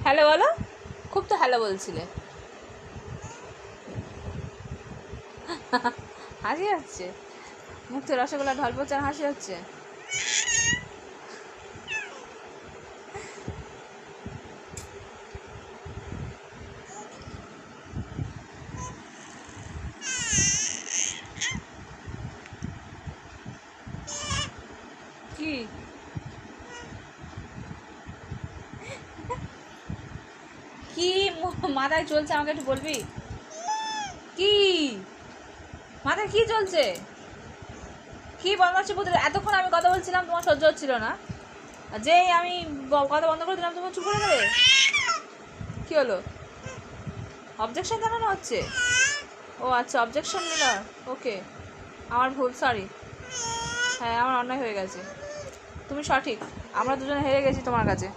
Hello বলো। খুব তো হ্যালো বলছিলে। হাসি হচ্ছে, মুখ থেকে রসগোল্লা ঢল পড়ছে আর হাসি হচ্ছে। কি কি মাথায় চলছে আমাকে একটু বলবি? কি মাথায় কি চলছে? কি বদমাশি পুতুল, এতক্ষণ আমি কথা বলছিলাম তোমার সহ্য হচ্ছিল না, যেই আমি কথা বন্ধ করে দিলাম তোমার চুপ করে দেবে? কি হলো? অবজেকশন জানানো হচ্ছে? ও আচ্ছা, অবজেকশন নিল। ওকে, আমার ভুল, সরি। হ্যাঁ, আমার অন্যায় হয়ে গেছে। তুমি সঠিক, আমরা দুজনে হেরে গেছি তোমার কাছে।